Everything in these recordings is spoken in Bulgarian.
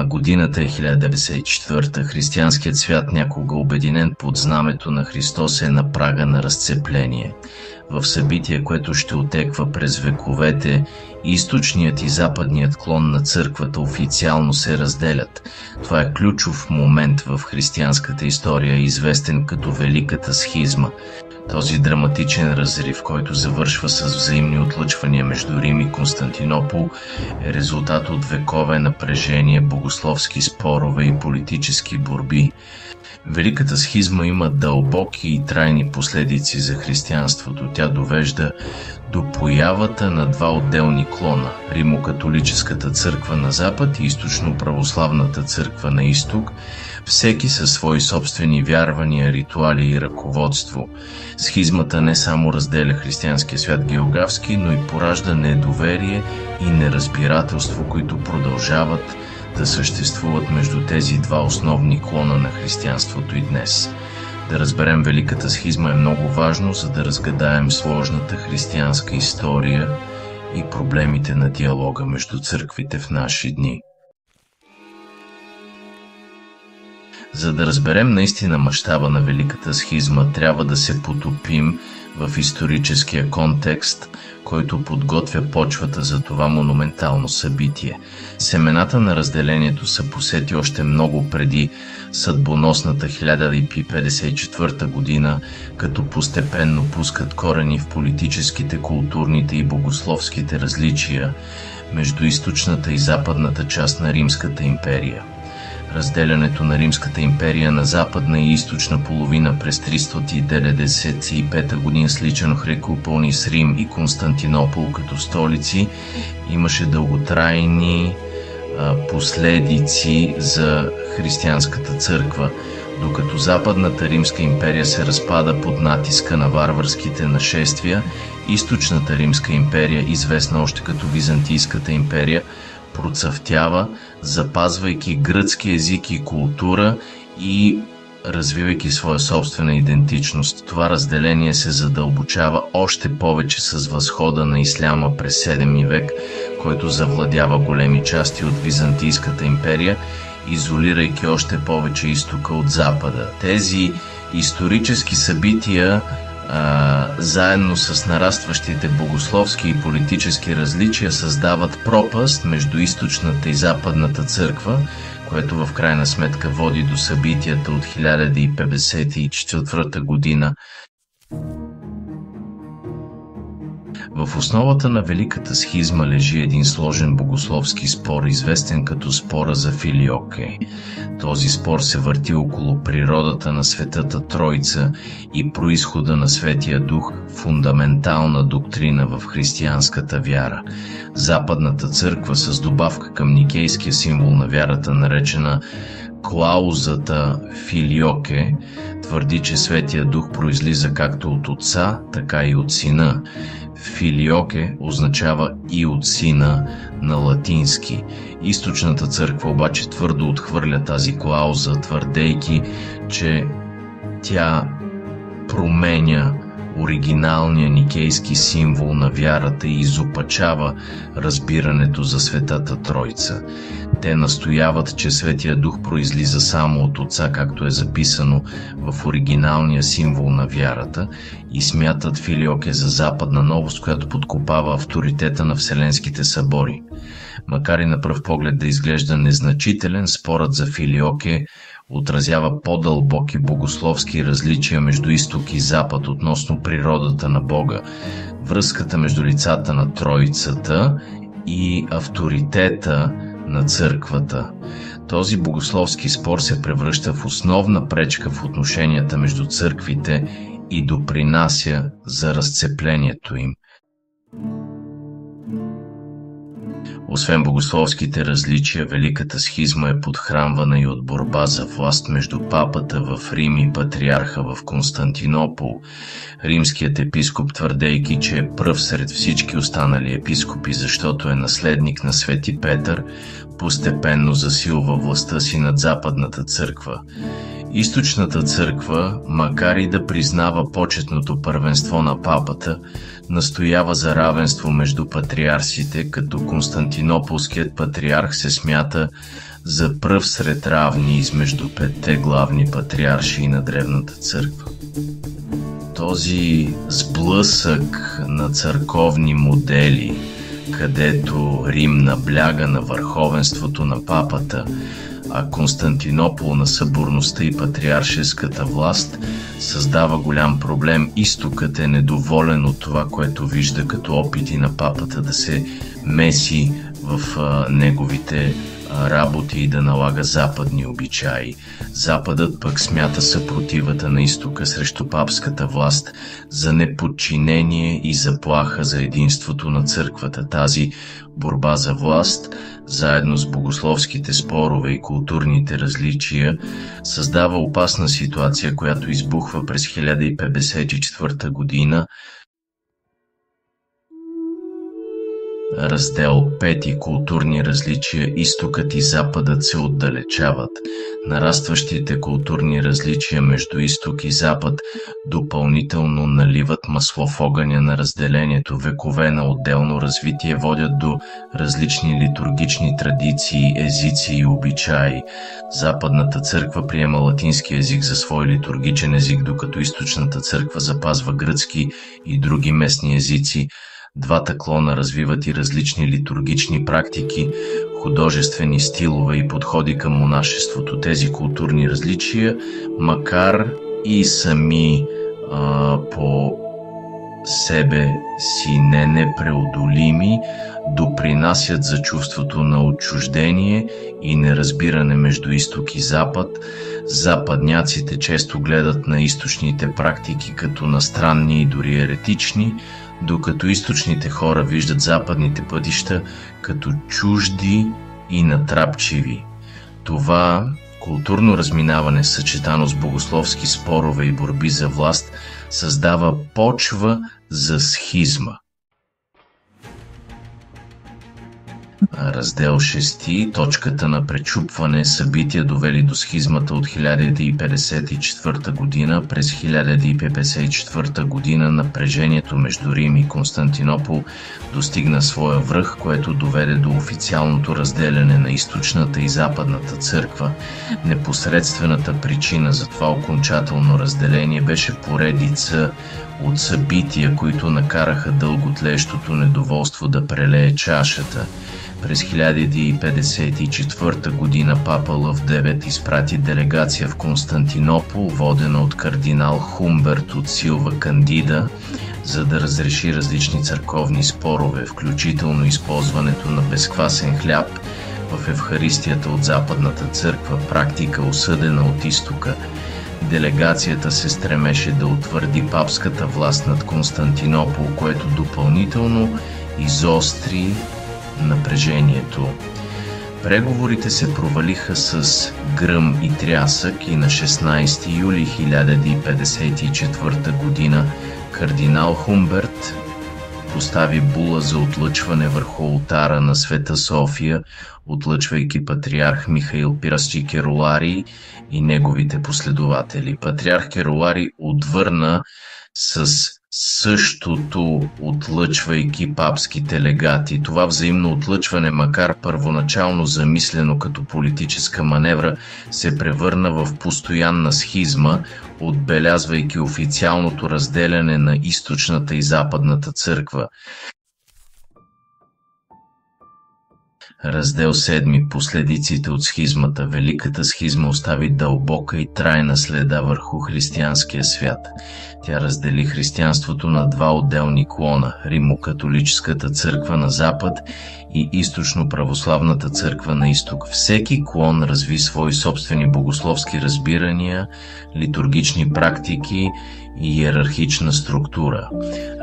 Годината е 1094. Християнският свят, някога обединен под знамето на Христос, е на прага на разцепление. В събитие, което ще отеква през вековете, източният и западният клон на църквата официално се разделят. Това е ключов момент в християнската история, известен като Великата схизма. Този драматичен разрив, който завършва с взаимни отлъчвания между Рим и Константинопол, е резултат от векове напрежение, богословски спорове и политически борби. Великата схизма има дълбоки и трайни последици за християнството. Тя довежда до появата на два отделни клона – Римокатолическата църква на запад и Източно-православната църква на изток, всеки със свои собствени вярвания, ритуали и ръководство. Схизмата не само разделя християнския свят географски, но и поражда недоверие и неразбирателство, които продължават да съществуват между тези два основни клона на християнството и днес. Да разберем Великата схизма е много важно, за да разгадаем сложната християнска история и проблемите на диалога между църквите в наши дни. За да разберем наистина мащаба на Великата схизма, трябва да се потопим в историческия контекст, който подготвя почвата за това монументално събитие. Семената на разделението са посети още много преди съдбоносната 1054 година, като постепенно пускат корени в политическите, културните и богословските различия между източната и западната част на Римската империя. Разделянето на Римската империя на западна и източна половина през 395 година с личен Херкулес с Рим и Константинопол като столици имаше дълготрайни последици за християнската църква, докато Западната Римска империя се разпада под натиска на варварските нашествия. Източната Римска империя, известна още като Византийската империя, процъфтява, запазвайки гръцки език и култура и развивайки своя собствена идентичност. Това разделение се задълбочава още повече с възхода на исляма през 7 век, който завладява големи части от Византийската империя, изолирайки още повече изтока от запада. Тези исторически събития заедно с нарастващите богословски и политически различия създават пропаст между източната и западната църква, което в крайна сметка води до събитията от 1054 година. В основата на Великата схизма лежи един сложен богословски спор, известен като спора за Филиоке. Този спор се върти около природата на Светата Троица и произхода на Светия Дух, фундаментална доктрина в християнската вяра. Западната църква с добавка към никейския символ на вярата, наречена клаузата Филиоке, твърди, че Светия Дух произлиза както от Отца, така и от Сина. Филиоке означава и от Сина на латински. Източната църква обаче твърдо отхвърля тази клауза, твърдейки, че тя променя оригиналния никейски символ на вярата и изопачава разбирането за Светата Тройца. Те настояват, че Светия Дух произлиза само от Отца, както е записано в оригиналния символ на вярата, и смятат Филиоке за западна новост, която подкопава авторитета на Вселенските събори. Макар и на пръв поглед да изглежда незначителен, спорът за Филиоке отразява по-дълбоки богословски различия между изток и запад относно природата на Бога, връзката между лицата на Троицата и авторитета на църквата. Този богословски спор се превръща в основна пречка в отношенията между църквите и допринася за разцеплението им. Освен богословските различия, Великата схизма е подхранвана и от борба за власт между папата в Рим и патриарха в Константинопол. Римският епископ, твърдейки, че е пръв сред всички останали епископи, защото е наследник на Свети Петър, постепенно засилва властта си над Западната църква. Източната църква, макар и да признава почетното първенство на папата, настоява за равенство между патриарсите, като Константинополският патриарх се смята за пръв сред равни измежду петте главни патриаршии на древната църква. Този сблъсък на църковни модели, където Рим набляга на върховенството на папата, а Константинопол на съборността и патриаршеската власт, създава голям проблем. Изтокът е недоволен от това, което вижда като опити на папата да се меси в неговите работи и да налага западни обичаи. Западът пък смята съпротивата на изтока срещу папската власт за неподчинение и заплаха за единството на църквата. Тази борба за власт, заедно с богословските спорове и културните различия, създава опасна ситуация, която избухва през 1054 година. Раздел 5. Културни различия. Изтокът и Западът се отдалечават. Нарастващите културни различия между изток и Запад допълнително наливат масло в огъня на разделението. Векове на отделно развитие водят до различни литургични традиции, езици и обичаи. Западната църква приема латински език за свой литургичен език, докато източната църква запазва гръцки и други местни езици. Двата клона развиват и различни литургични практики, художествени стилове и подходи към монашеството. Тези културни различия, макар и сами по себе си непреодолими, допринасят за чувството на отчуждение и неразбиране между изток и запад. Западняците често гледат на източните практики като на странни и дори еретични, докато източните хора виждат западните пътища като чужди и натрапчиви. Това културно разминаване, съчетано с богословски спорове и борби за власт, създава почва за схизма. Раздел 6. Точката на пречупване. Събития, довели до схизмата от 1054 година. През 1054 година напрежението между Рим и Константинопол достигна своя връх, което доведе до официалното разделяне на източната и западната църква. Непосредствената причина за това окончателно разделение беше поредица от събития, които накараха дълготлеещото недоволство да прелее чашата. През 1054 година папа Лъв IX изпрати делегация в Константинопол, водена от кардинал Хумберт от Силва Кандида, за да разреши различни църковни спорове, включително използването на безквасен хляб в Евхаристията от Западната църква, практика осъдена от изтока. Делегацията се стремеше да утвърди папската власт над Константинопол, което допълнително изостри напрежението. Преговорите се провалиха с гръм и трясък и на 16 юли 1054 година кардинал Хумберт постави була за отлъчване върху олтара на Света София, отлъчвайки патриарх Михаил Пирасчи Керуларий и неговите последователи. Патриарх Керуларий отвърна с същото, отлъчвайки папските легати. Това взаимно отлъчване, макар първоначално замислено като политическа маневра, се превърна в постоянна схизма, отбелязвайки официалното разделяне на източната и западната църква. Раздел 7. Последиците от схизмата. Великата схизма остави дълбока и трайна следа върху християнския свят. Тя раздели християнството на два отделни клона – Римокатолическата църква на запад и Източно-православната църква на изток. Всеки клон разви свои собствени богословски разбирания, литургични практики и иерархична структура.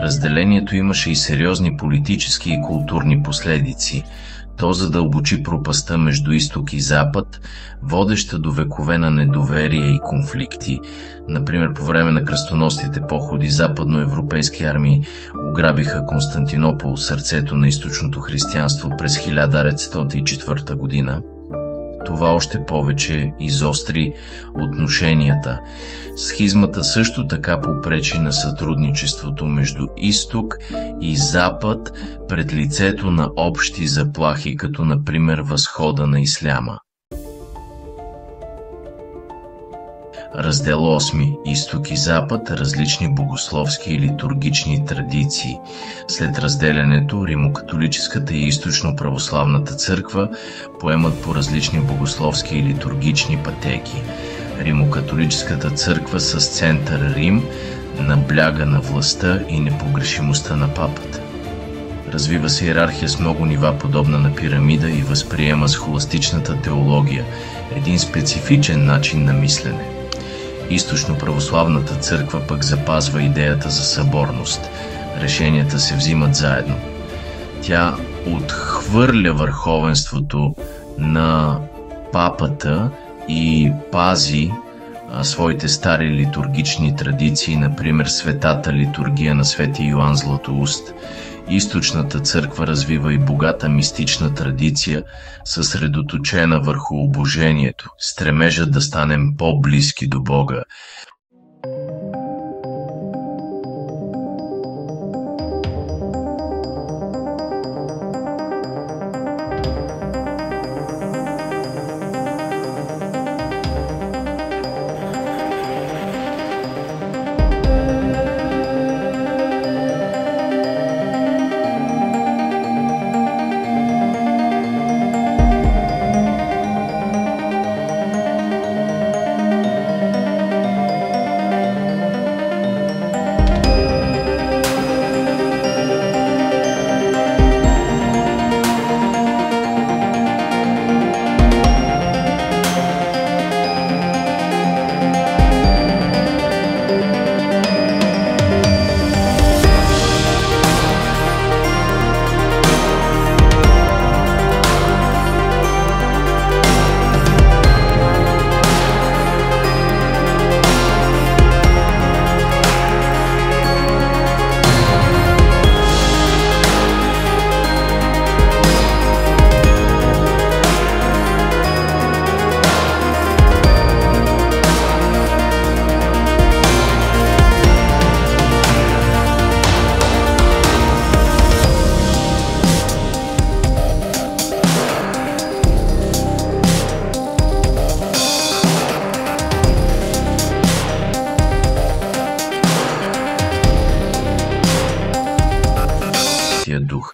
Разделението имаше и сериозни политически и културни последици. То задълбочи пропастта между изток и запад, водеща до векове на недоверие и конфликти. Например, по време на кръстоносните походи западноевропейски армии ограбиха Константинопол, сърцето на източното християнство, през 1904 година. Това още повече изостри отношенията. Схизмата също така попречи на сътрудничеството между изток и запад пред лицето на общи заплахи, като например възхода на исляма. Раздел 8. Изток и Запад. Различни богословски и литургични традиции. След разделянето, римокатолическата и източно-православната църква поемат по различни богословски и литургични пътеки. Римокатолическата църква с център Рим набляга на властта и непогрешимостта на папата. Развива се иерархия с много нива, подобна на пирамида, и възприема схоластичната теология, един специфичен начин на мислене. Източно-православната църква пък запазва идеята за съборност. Решенията се взимат заедно. Тя отхвърля върховенството на папата и пази своите стари литургични традиции, например Светата литургия на Свети Йоан Златоуст. Източната църква развива и богата мистична традиция, съсредоточена върху обожението, стремежът да станем по-близки до Бога. Дух.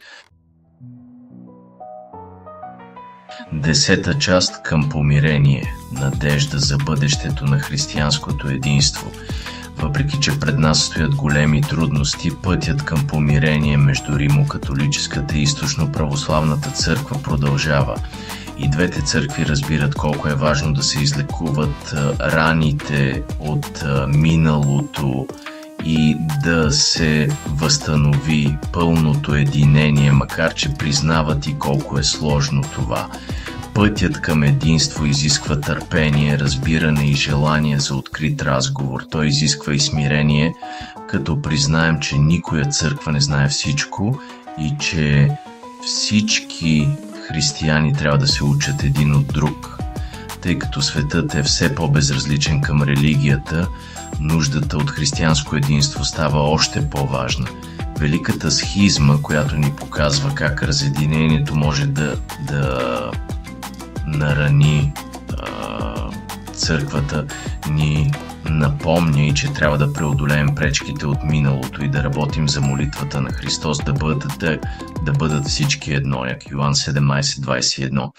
10 част към помирение. Надежда за бъдещето на християнското единство. Въпреки че пред нас стоят големи трудности, пътят към помирение между римокатолическата и източно-православната църква продължава. И двете църкви разбират колко е важно да се излекуват раните от миналото и да се възстанови пълното единение, макар че признават и колко е сложно това. Пътят към единство изисква търпение, разбиране и желание за открит разговор. Той изисква и смирение, като признаем, че никоя църква не знае всичко и че всички християни трябва да се учат един от друг. Тъй като светът е все по-безразличен към религията, нуждата от християнско единство става още по-важна. Великата схизма, която ни показва как разединението може да нарани църквата, ни напомня и че трябва да преодолеем пречките от миналото и да работим за молитвата на Христос да бъдат всички едно, як Йоан 17:21.